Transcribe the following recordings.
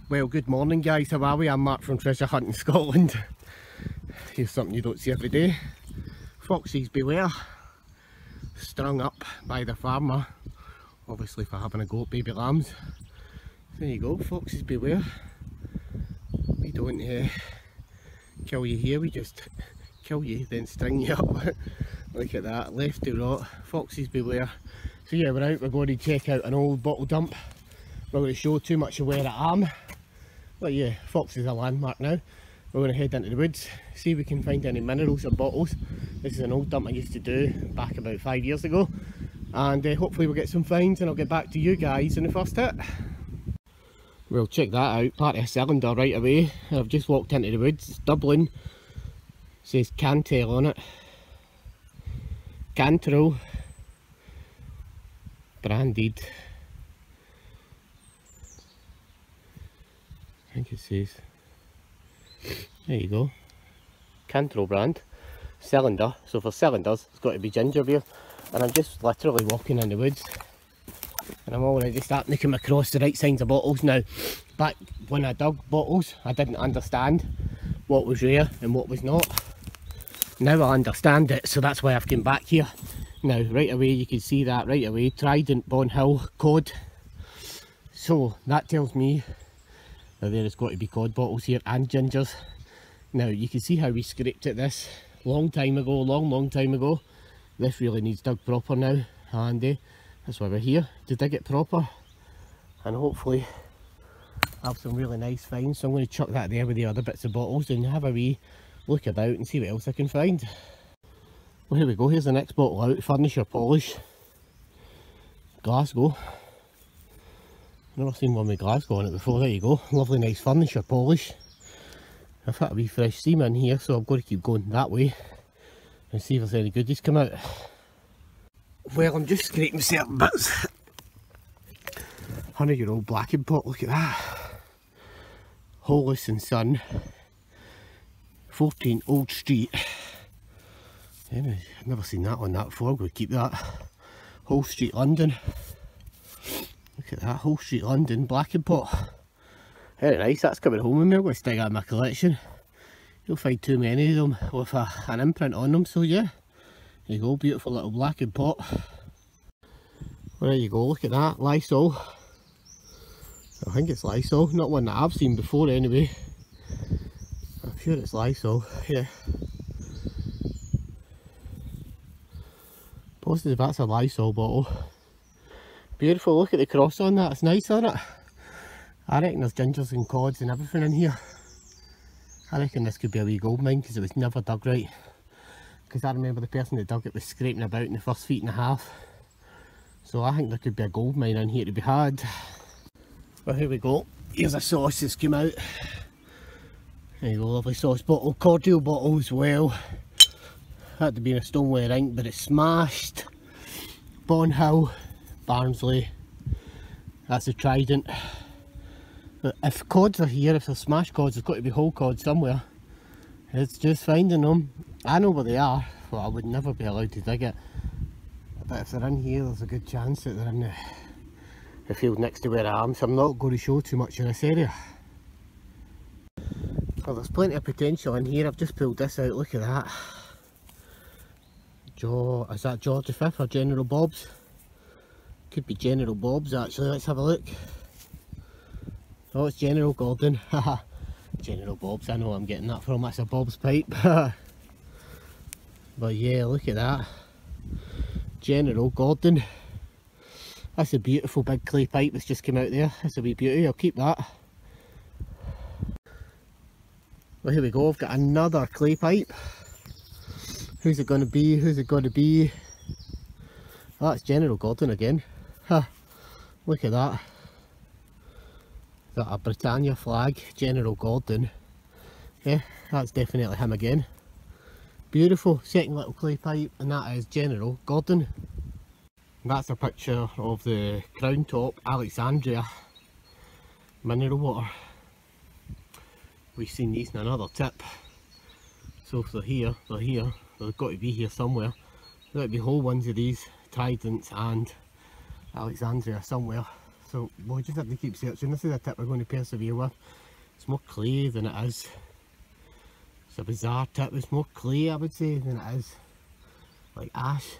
Well, good morning guys, how are we? I'm Mark from Treasure Hunting Scotland. Here's something you don't see every day. Foxes beware. Strung up by the farmer, obviously for having a go at baby lambs. There you go, foxes beware. We don't kill you here, we just kill you then string you up. Look at that, left to right, foxes beware. So yeah, we're out, we're going to check out an old bottle dump. We're going to show too much of where I am. But yeah, Fox is a landmark now. We're going to head into the woods, see if we can find any minerals or bottles. This is an old dump I used to do back about 5 years ago. And hopefully we'll get some finds and I'll get back to you guys in the first hit. Well, check that out, part of a cylinder right away. I've just walked into the woods, it's Dublin. It says Cantel on it. Cantro. Branded. I think it says, there you go, Cantro brand, cylinder. So for cylinders it's got to be ginger beer. And I'm just literally walking in the woods and I'm already starting to come across the right signs of bottles. Now, back when I dug bottles I didn't understand what was rare and what was not. Now I understand it, so that's why I've come back here. Now right away you can see that right away, Trident, Bon Hill, cod. So that tells me now there has got to be cod bottles here and gingers. Now you can see how we scraped at this long time ago, long time ago. This really needs dug proper now, and that's why we're here, to dig it proper and hopefully have some really nice finds. So I'm going to chuck that there with the other bits of bottles and have a wee look about and see what else I can find. Well, here we go, here's the next bottle out, Furniture Polish, Glasgow. Never seen one with Glasgow on it before. There you go, lovely nice furniture polish. I've had a wee fresh seam in here, so I'm going to keep going that way and see if there's any goodies come out. Well, I'm just scraping certain bits. 100-year-old blackened pot, look at that. Hollis and Son, 14 Old Street. Anyway, I've never seen that one that before, I'm going to keep that. Hull Street, London. Look at that, Hull Street, London, blackened pot. Very nice, that's coming home with me. I'm going to stick that in my collection. You'll find too many of them with an imprint on them, so yeah. There you go, beautiful little blackened pot. Well, there you go, look at that, Lysol. I think it's Lysol, not one that I've seen before anyway. I'm sure it's Lysol, yeah. Positive that's a Lysol bottle. Beautiful, look at the cross on that, it's nice, isn't it? I reckon there's gingers and cods and everything in here. I reckon this could be a wee gold mine because it was never dug right. Because I remember the person that dug it was scraping about in the first 1.5 feet. So I think there could be a gold mine in here to be had. Well, here we go, here's a sauce that's come out. There you go, lovely sauce bottle, cordial bottle as well. Had to be in a stoneware ink but it's smashed. Bon Hill, Barnsley, that's a Trident. If cods are here, if they're smashed cods, there's got to be whole cods somewhere. It's just finding them. I know where they are, but I would never be allowed to dig it. But if they're in here, there's a good chance that they're in the field next to where I am, so I'm not going to show too much in this area. Well, there's plenty of potential in here. I've just pulled this out, look at that. Is that George V or General Bob's? Could be General Bob's actually, let's have a look. Oh, it's General Gordon, haha. General Bob's, I know I'm getting that from, that's a Bob's pipe. But yeah, look at that. General Gordon. That's a beautiful big clay pipe that's just come out there, that's a wee beauty, I'll keep that. Well, here we go, I've got another clay pipe. Who's it going to be, who's it going to be? Oh, that's General Gordon again. Look at that. Got a Britannia flag, General Gordon. Yeah, that's definitely him again. Beautiful, second little clay pipe, and that is General Gordon. That's a picture of the Crown Top Alexandria mineral water. We've seen these in another tip. So if they're here, they're here. They've got to be here somewhere. There's got to be whole ones of these Tridents and Alexandria somewhere. so we'll just have to keep searching. This is a tip we're going to persevere with. It's more clay than it is. It's a bizarre tip. It's more clay, I would say, than it is like ash.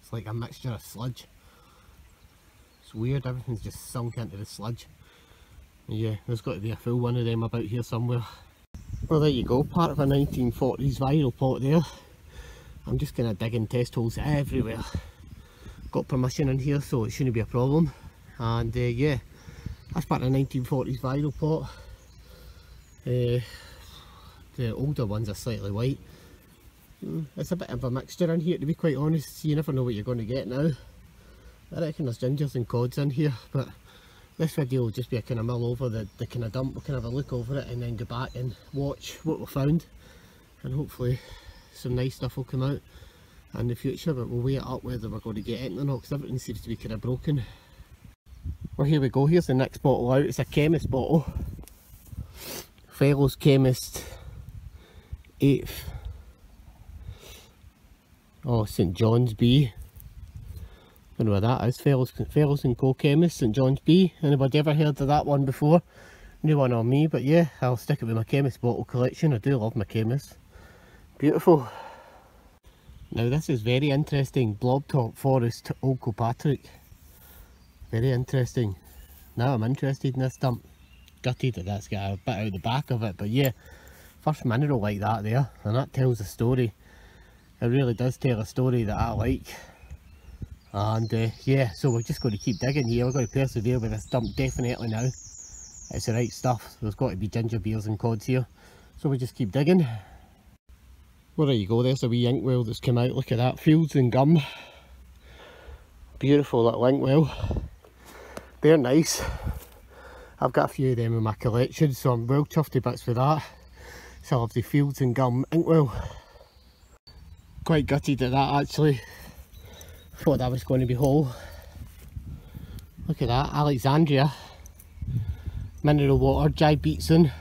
It's like a mixture of sludge. It's weird, everything's just sunk into the sludge. Yeah, there's got to be a full one of them about here somewhere. Well, there you go, part of a 1940s vinyl pot there. I'm just going to dig in test holes everywhere. Got permission in here, so it shouldn't be a problem. And yeah, that's part of a 1940s vinyl pot. The older ones are slightly white. It's a bit of a mixture in here, to be quite honest. You never know what you're going to get now. I reckon there's gingers and cods in here, but this video will just be a kind of mull over the kind of dump. We can have a look over it and then go back and watch what we found, and hopefully some nice stuff will come out in the future, but we'll weigh it up whether we're going to get it or not, because everything seems to be kind of broken. Well, here we go, here's the next bottle out. It's a chemist bottle. Fellows Chemist 8th. Oh, St John's B. Don't know what that is. Fellows and Co Chemist, St John's B. Anybody ever heard of that one before? New one on me, but yeah, I'll stick it with my chemist bottle collection. I do love my chemist. Beautiful. Now this is very interesting. Blob Top Forest Old Kilpatrick. Very interesting. Now I'm interested in this dump. Gutted that that's got a bit out the back of it, but yeah, first mineral like that there, and that tells a story. It really does tell a story that I like. And yeah, so we're just going to keep digging here. We're going to persevere with this dump definitely now. It's the right stuff. There's got to be ginger beers and cods here, so we just keep digging. Well, there you go, there's a wee inkwell that's come out. Look at that, fields and gum. Beautiful little inkwell. They're nice. I've got a few of them in my collection, so I'm well chuffed to bits with that. So I love the fields and gum inkwell. Quite gutted at that actually. Thought that was going to be whole. Look at that, Alexandria. Mineral water, Jai Beatson.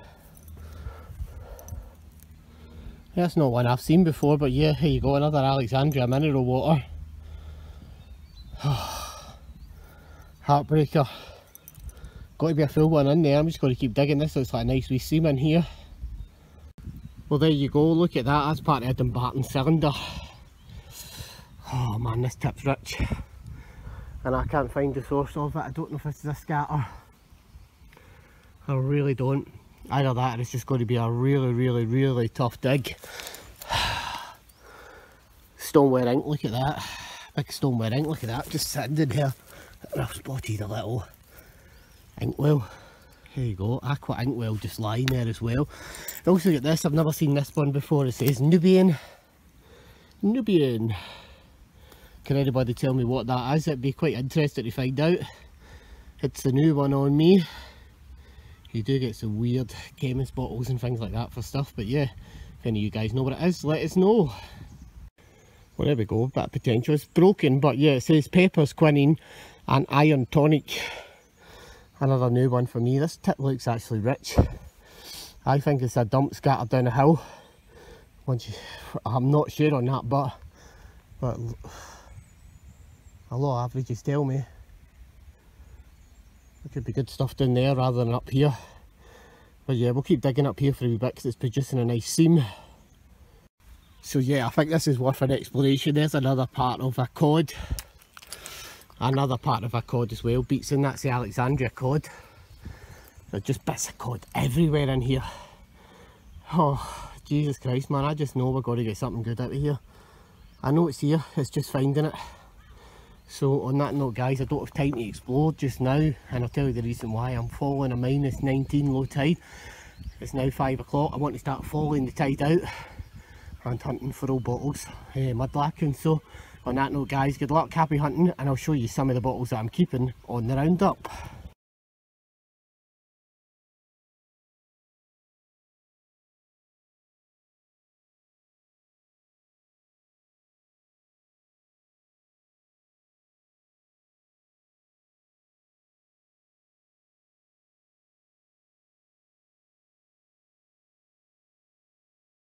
That's not one I've seen before, but yeah, here you go, another Alexandria mineral water. Heartbreaker. Got to be a full one in there. I'm just going to keep digging. This looks like a nice wee seam in here. Well, there you go, look at that, that's part of a Dumbarton cylinder. Oh man, this tip's rich. And I can't find the source of it. I don't know if this is a scatter. I really don't. Either that or it's just going to be a really tough dig. Stoneware ink, look at that. Big stoneware ink, look at that, just sitting in here. And I've spotted a little inkwell. Here you go, aqua inkwell just lying there as well. I also got this, I've never seen this one before. It says Nubian. Nubian. Can anybody tell me what that is? It'd be quite interesting to find out. It's the new one on me. You do get some weird chemist bottles and things like that for stuff, but yeah, if any of you guys know what it is, let us know. Well, there we go, bit of potential. It's broken, but yeah, it says peppers, quinine and iron tonic. Another new one for me. This tip looks actually rich. I think it's a dump scattered down a hill. I'm not sure on that, but a lot of averages tell me. There could be good stuff down there rather than up here. But yeah, we'll keep digging up here for a wee bit because it's producing a nice seam. So yeah, I think this is worth an exploration. There's another part of a cod. Another part of a cod as well. Beats in, that's the Alexandria cod. There's just bits of cod everywhere in here. Oh, Jesus Christ, man, I just know we're going to get something good out of here. I know it's here, it's just finding it. So on that note guys, I don't have time to explore just now, and I'll tell you the reason why. I'm following a -19 low tide. It's now 5 o'clock. I want to start following the tide out and hunting for old bottles, mudlarking. So on that note guys, good luck, happy hunting, and I'll show you some of the bottles that I'm keeping on the roundup.